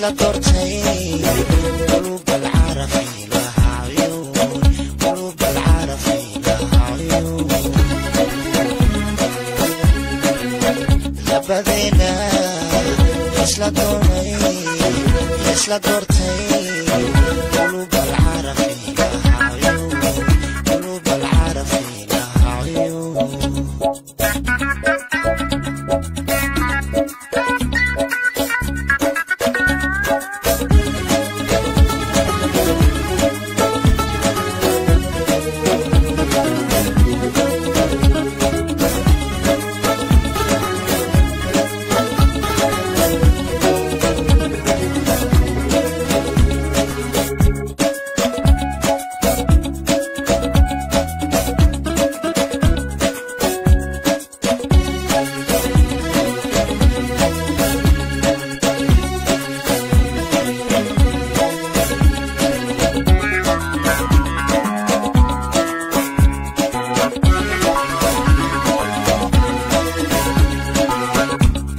يسلا دورتي قلوب العرفي لها عيون قلوب العرفي لها عيون لبدينا يسلا دورتي قلوب العرفي لها عيون قلوب العرفي لها عيون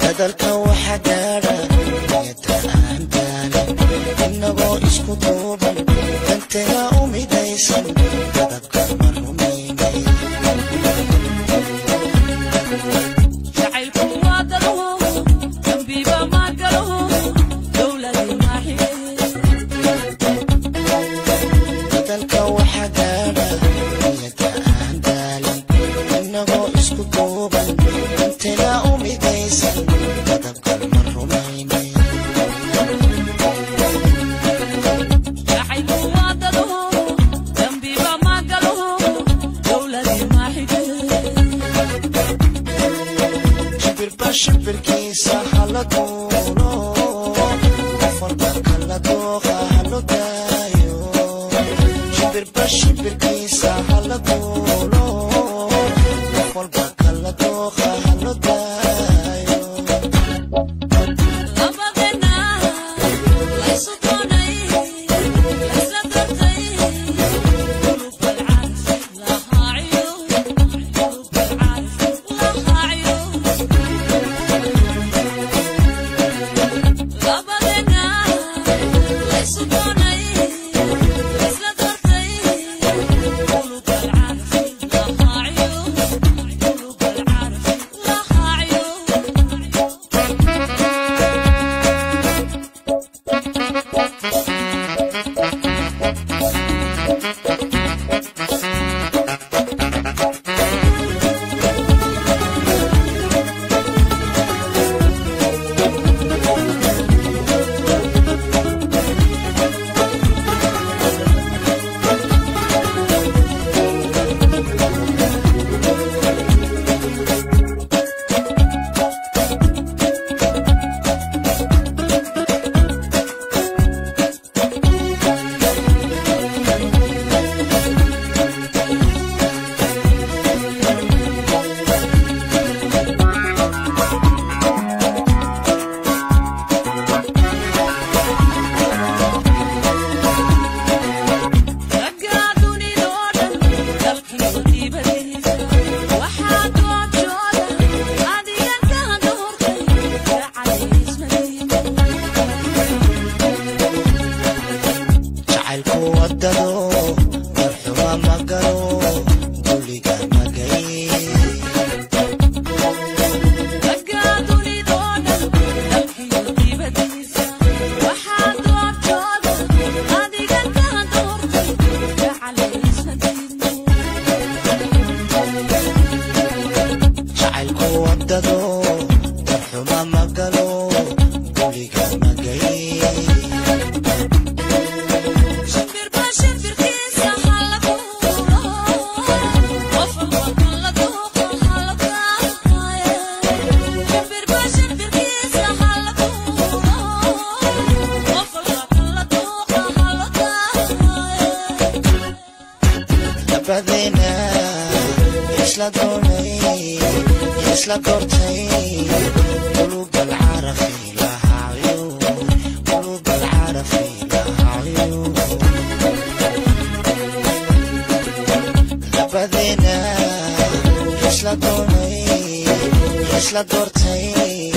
بدلك وحدانا يتأندانا إنه اسكو طوبا أنت يا أمي دايسا تذكر مرهميني جعلكم وادره جنبي بما قره دولة الماحي بدلك وحدانا يتأندانا إنه اسكو طوبا أنت يا أمي دايسا تذكر مرهميني جعلكم وادره جنبي بما قره دولة الماحي شبر كيسا حلقونو وفرقك لدوخا حلو دايو شبر كيسا حلقونو وفرقك لدوخا حلو دايو لبدنا ليس طوني ليس درتي قلوب العارف لها عيون قلوب العارف لها عيون لبدنا ليس طوني ليس درتي قلوب العارف لها عيون قلوب العارف لها عيون رجعتوني لورا دلكي وطيبتيسا وحاد وعجودا عادي انتهى دورتي يا علي اسمتي jacaylku wadado marxuma ma galo guriga ma gay رجعتوني لورا دلكي وطيبتيسا وحاد وعجودا عادي انتهى دورتي يا علي اسمتي jacaylku wadado marxuma ma galo guriga ma gay شبر كيسا حلقونا وفرقك لدوخا حلقايا شبر كيسا حلقونا وفرقك لدوخا حلقايا لبدينا يسلا دورتي قلوب العرفي لها عيون قلوب العرفي لها عيون لبدينا يسلا دورتي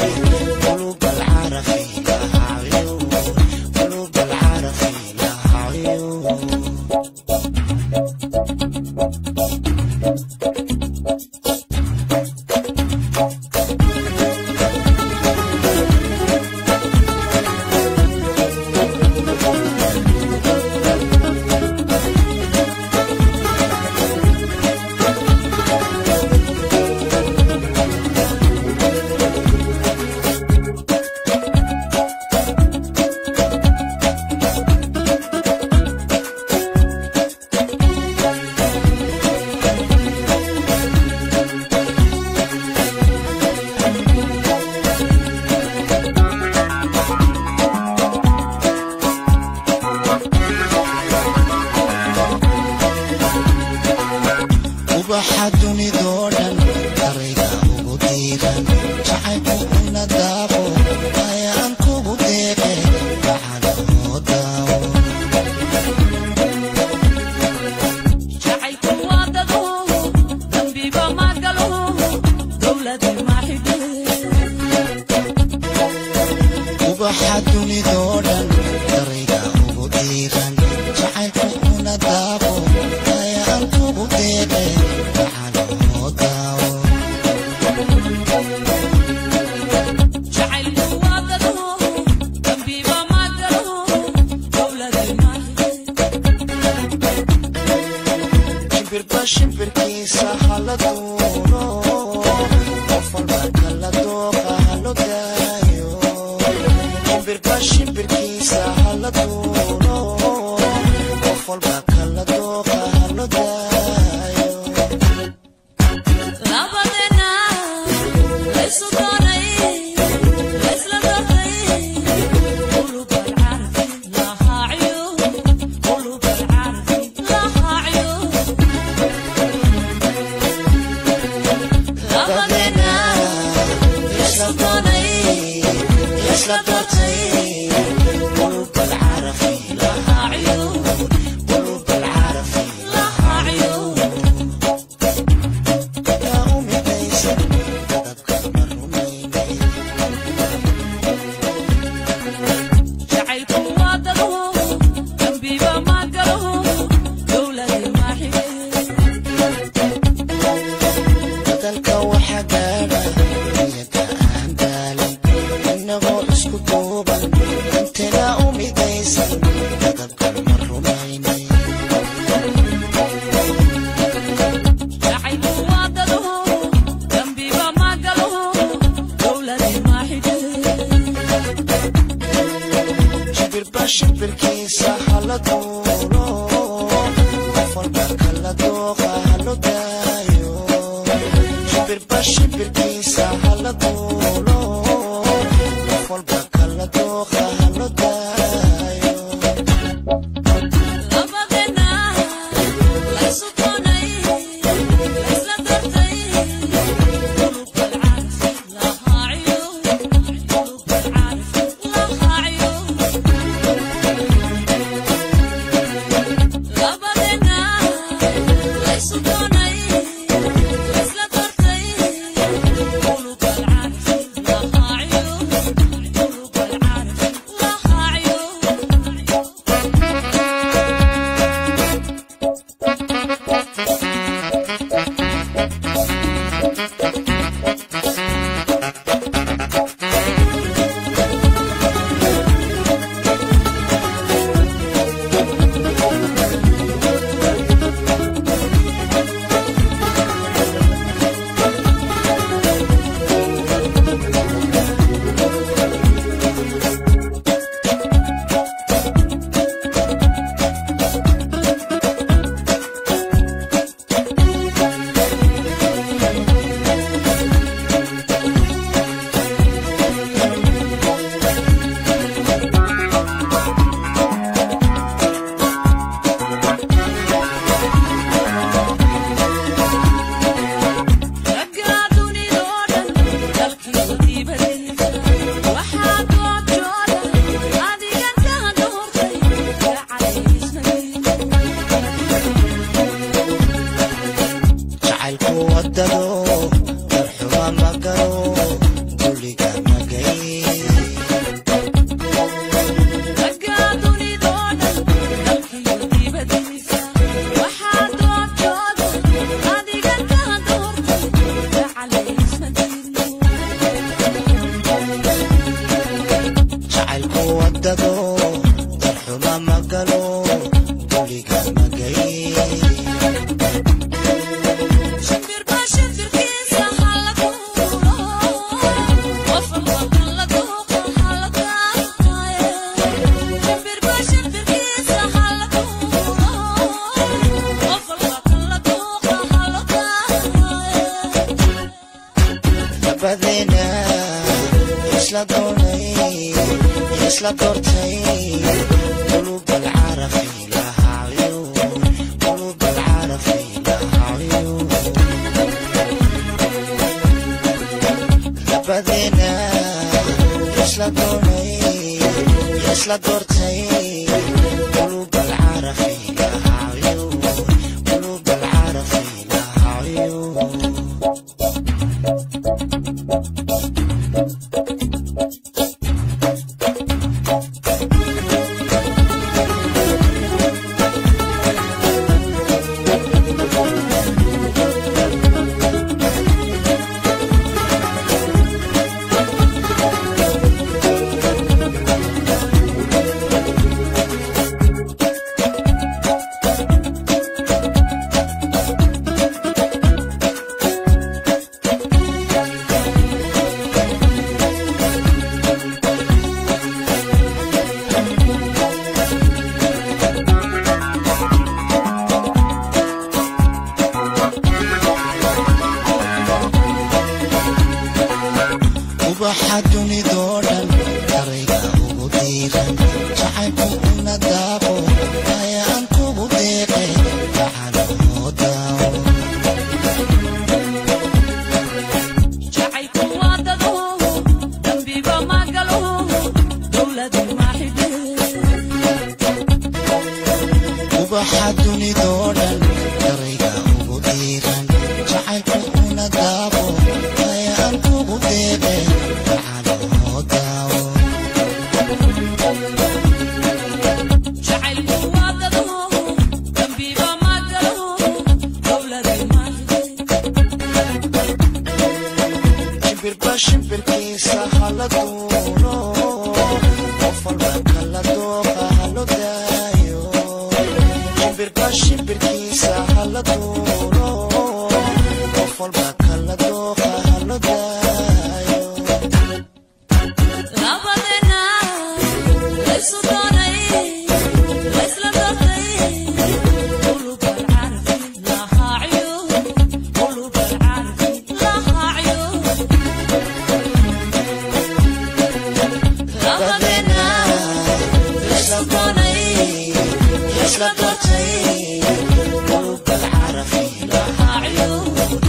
قلوب العرفي لها عيون ubaxa dunidoo dhan darayga ugu diiran jacaylku una daaqo ayaan kugu deeqe gacana oo daawo jacaylku waa dado dambiba ma galo dowladi ma xidhe ubaxa dunidoo dhan darayga ugu diiran jacaylku una daaqo ayaan kugu deeqe gacana oo daawo jacaylku waa dado dambiba ma galo dowladi ma shimbirba shimbirkiisa hala duuro qof walba kala dooqa halo daayo shimbirba shimbirkiisa hala duuro qof walba kala dooqa halo daayo labadena laysu doonay laysla doortay qulub alcarfi lahaa cuyuun qulub alcarfi lahaa cuyuun labadena isla doonay isla doortay qulub alcarafi lahaa cuyuun qulub alcarafi lahaa cuyuun yaa u midaysan dadabka ma rumaynay jacaylku waa dado dambiba ma galo dowladi ma xidhe dalka waxa gaadha niyada aan daalin inagoo isku duuban intana u midaysan dadabka ma rumaynay jacaylku waa dado dambiba ma galo dowladi ma xidhe shimbirba shimbirkiisa hala duuro qof walba kala dooqa halo daayo shimbirba shimbirkiisa hala duuro qof walba kala dooqa halo daayo labadena laysu doonay laysla doortay qulub alcarfi lahaa cuyuun qulub alcarfi lahaa cuyuun labadena laysu doonay laysla doortay qulub alcarfi lahaa cuyuun qulub alcarfi lahaa cuyuun ragga dunidoo dhan dalkiisu diibadiisa waxaa goobjooda adigan ka doortay jacaylisnay jacaylku wadado darxuma ma galo guriga magay ragga dunidoo dhan dalkiisu diibadiisa waxaa goobjooda adigan ka doortay jacaylisnay jacaylku wadado darxuma ma galo guriga magay shimbirba shimbirkiisa hala duuro qof walba kala dooqa hala daaqaye shimbirba shimbirkiisa hala duuro qof walba kala dooqa hala daaqaye labadena isla doonay isla doortay qulub alcarafi lahaa cuyuun qulub alcarafi lahaa cuyuun يسلا دورتي قلوب العارفين لها عيون قلوب العارفين لها عيون وبحدني دوران طريقة وبديغا شعبك وندابو هيا أنكو بديقي تعالوا داو شعبك واددو دنبي بما قالو دولة واحدة وبحدني دوران طريقة وبديغا شعبك وندابو هيا أنكو بديقي شمبر كيسة حلدورو وفر بكلا دوغا هلو دايو شمبر كيسة حلدورو وفر بكلا دوغا هلو دايو رابطنا ليسو دوني ليس لدوني قلوب العارفين لها عيون قلوب العارفين لها عيون يسلا دورتي قلوب العارفين لها عيون